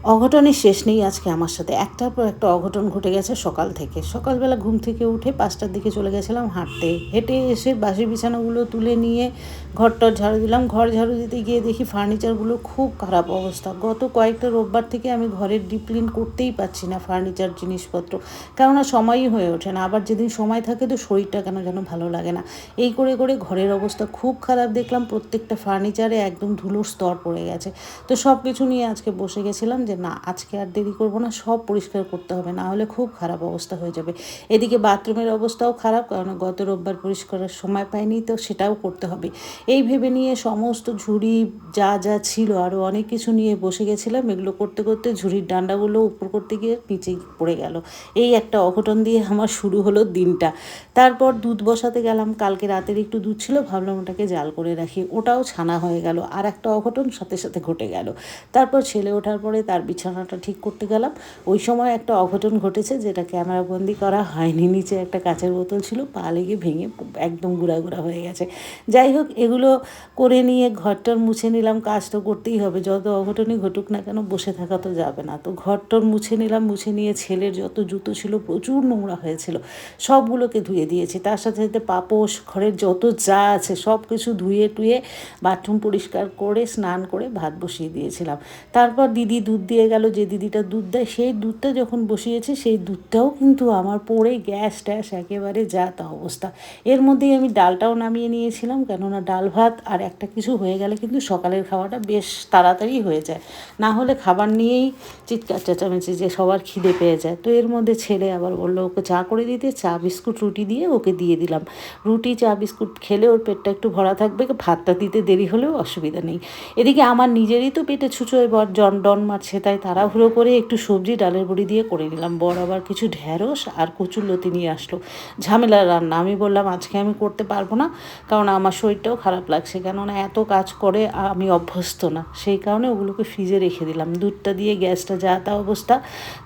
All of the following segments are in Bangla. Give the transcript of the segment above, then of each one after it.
অঘটনের শেষ নেই আজকে আমার সাথে। একটার পর একটা অঘটন ঘটে গেছে সকাল থেকে। সকালবেলা ঘুম থেকে উঠে ৫টার দিকে চলে গেছিলাম হাঁটতে। হেঁটে এসে বাসি বিছানাগুলো তুলে নিয়ে ঘর-টর ঝাড়ু দিলাম। ঘর ঝাড়ু দিতে গিয়ে দেখি ফার্নিচারগুলো খুব খারাপ অবস্থা। গত কয়েকটা রোববার থেকে আমি ঘরের ডিপ ক্লিন করতেই পারছি না ফার্নিচার জিনিসপত্র। কেননা সময়ই হয়ে ওঠে না। আবার যেদিন সময় থাকে তো শরীরটা কেন যেন ভালো লাগে না। এই করে করে ঘরের অবস্থা খুব খারাপ দেখলাম। প্রত্যেকটা ফার্নিচারে একদম ধুলোর স্তর পড়ে গেছে। তো সব কিছু নিয়ে আজকে বসে গেছিলাম যে না, আজকে আর দেরি করব না, সব পরিষ্কার করতে হবে, না হলে খুব খারাপ অবস্থা হয়ে যাবে। এদিকে বাথরুমের অবস্থাও খারাপ, কারণ গত রোববার পরিষ্কারের সময় পাইনি, তো সেটাও করতে হবে। এই ভেবে নিয়ে সমস্ত ঝুড়ি যা যা ছিল আরও অনেক কিছু নিয়ে বসে গেছিলাম। এগুলো করতে করতে ঝুড়ির ডান্ডাগুলো উপর করতে গিয়ে নিচে পড়ে গেল। এই একটা অঘটন দিয়ে আমার শুরু হলো দিনটা। তারপর দুধ বসাতে গেলাম। কালকে রাতের একটু দুধ ছিল, ভাবলাম ওটাকে জাল করে রাখি, ওটাও ছানা হয়ে গেল। আর একটা অঘটন সাথে সাথে ঘটে গেল। তারপর ছেলে ওঠার পরে তার বিছানাটা ঠিক করতে গেলাম। ওই সময় একটা অঘটন ঘটেছে, যেটা ক্যামেরাবন্দি করা হয়নি। নিচে একটা কাঁচের বোতল ছিল, পা লেগে ভেঙে একদম গুঁড়া গুঁড়া হয়ে গেছে। যাই হোক, এগুলো করে নিয়ে ঘরটর মুছে নিলাম। কাজ তো করতেই হবে, যত অঘটনই ঘটুক না কেন, বসে থাকা তো যাবে না। তো ঘরটর মুছে নিলাম। মুছে নিয়ে ছেলের যত জুতো ছিল, প্রচুর নোংরা হয়েছিল, সবগুলোকে ধুয়ে দিয়েছি। তার সাথে সাথে পাপোশ, ঘরের যত যা আছে সব কিছু ধুয়ে টুয়ে বাথরুম পরিষ্কার করে স্নান করে ভাত বসিয়ে দিয়েছিলাম। তারপর দিদি দুধ দিয়ে গেল। যে দিদিটা দুধ দেয়, সেই দুধটা যখন বসিয়েছি, সেই দুধটাও কিন্তু আমার পড়ে গ্যাস ট্যাস একেবারে যা তা অবস্থা। এর মধ্যেই আমি ডালটাও নামিয়ে নিয়েছিলাম, কেননা ডাল ভাত আর একটা কিছু হয়ে গেলে কিন্তু সকালের খাওয়াটা বেশ তাড়াতাড়ি হয়ে যায়। না হলে খাবার নিয়েই চিৎকার চেঁচামেচি যে সবার খিদে পেয়ে যায়। তো এর মধ্যে ছেলে আবার বললো ওকে চা করে দিতে। চা বিস্কুট রুটি দিয়ে ওকে দিয়ে দিলাম। রুটি চা বিস্কুট খেলে ওর পেটটা একটু ভরা থাকবে, ভাতটা দিতে দেরি হলেও অসুবিধা নেই। এদিকে আমার নিজেরই তো পেটে ছুঁচোয় বর ডন মারছে, তাই তাড়াহুড়ো করে একটু সবজি ডালের বড়ি দিয়ে করে নিলাম। বর আবার কিছু ঢ্যাঁড়স আর কচুর লতি নিয়ে আসলো। ঝামেলার রান্না। আমি বললাম আজকে আমি করতে পারবো না, কারণ আমার শরীরটাও খারাপ লাগছে, কেননা এত কাজ করে আমি অভ্যস্ত না। সেই কারণে ওগুলোকে ফ্রিজে রেখে দিলাম। দুধটা দিয়ে গ্যাসটা যা তা অবস্থা।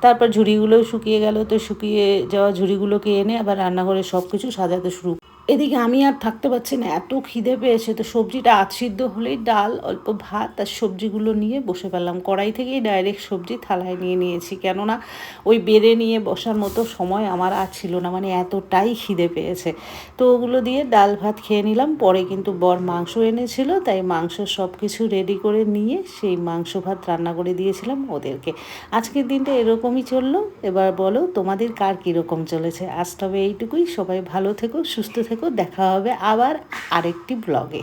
তারপর ঝুড়িগুলোও শুকিয়ে গেল, তো শুকিয়ে যাওয়া ঝুড়িগুলোকে এনে আবার রান্নাঘরে সব কিছু সাজাতে শুরু। এদিকে আমি আর থাকতে পারছি না, এত খিদে পেয়েছে। তো সবজিটা সিদ্ধ হলেই ডাল, অল্প ভাত আর সবজিগুলো নিয়ে বসে পেলাম। কড়াই থেকেই ডাইরেক্ট সবজি থালায় নিয়ে নিয়েছি, কেননা ওই বেড়ে নিয়ে বসার মতো সময় আমার আর ছিল না, মানে এতটাই খিদে পেয়েছে। তো ওগুলো দিয়ে ডাল ভাত খেয়ে নিলাম। পরে কিন্তু বর মাংস এনেছিল, তাই মাংস সব কিছু রেডি করে নিয়ে সেই মাংস ভাত রান্না করে দিয়েছিলাম ওদেরকে। আজকের দিনটা এরকমই চললো। এবার বলো তোমাদের কার কীরকম চলেছে। আজ তবে এইটুকুই। সবাই ভালো থেকো, সুস্থ থেকো। দেখা হবে আবার আরেকটি ব্লগে।